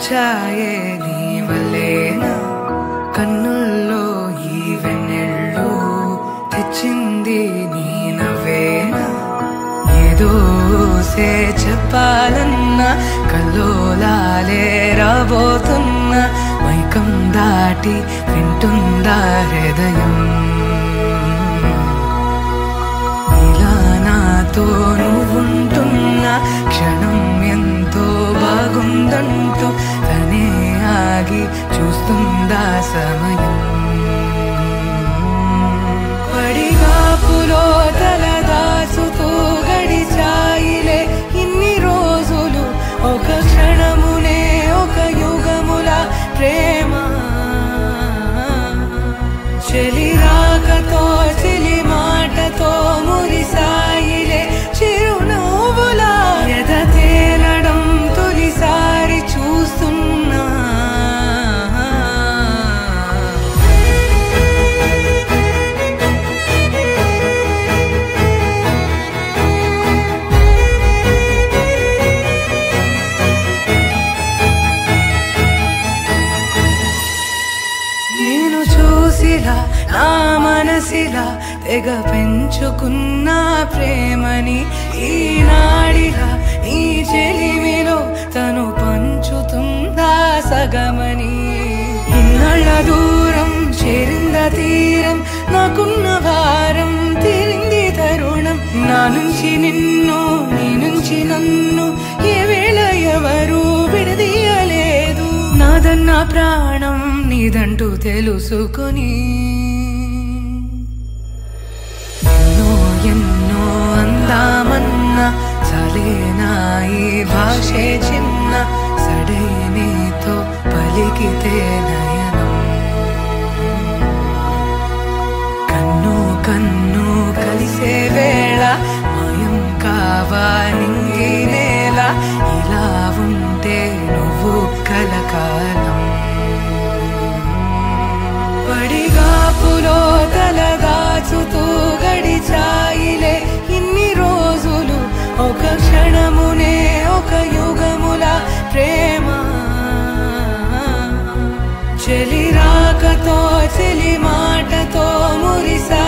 వచ్చాయే నీ వల్లేనా కన్నుల్లో ఈ వెన్నెళ్ళు తెచ్చింది నీ నవ్వేనా ఏదో సే చెప్పాలన్నా కల్లోలాలే రాబోతున్నా మైకం దాటి వింటుందా హృదయం ఇలా నాతో నువ్వుంటున్నా క్షణం ఎంతో బాగుందంటూ తనే ఆగి చూస్తుందా సమయం పడిగాపులో తలదాచుతూ గడిచాయిలే ఇన్ని రోజులు ఒక క్షణమునే ఒక యుగముల ప్రేమ చెలి రాకతో చెలి మాటతో మురిసాయిలే చిరునవ్వులా ఎద తేలడం తొలిసారి చూస్తున్నా నేను చూసిలా నా మనసిలా తెగ పెంచుకున్న ప్రేమని ఈనాడిలా ఈ చెలిమిలో తను పంచుతుందా సగమని ఇన్నాళ్ళ దూరం చేరింద తీరం నాకున్న భారం తీరింది తరుణం నా నుంచి నిన్ను నీ నుంచి నన్ను ఏ వేళ ఎవరు విడదీయలేదు నాదన్న ప్రాణం నీదంటూ తెలుసుకొని ఎన్నో ఎన్నో అందామన్నా చలేనా ఈ భాషే చిన్న సడైనేతో పలికితే నయనం కన్ను కన్ను కలిసే వేళ మాయం కావా నింగి నేల ఇలా ఉంటే నువ్వు కలకాలం పడిగాపులో తలదాచుతూ గడిచాయిలే ఇన్ని రోజులు ఒక క్షణమునే ఒక యుగముల ప్రేమ చెలి రాకతో చెలి మాటతో మురిసా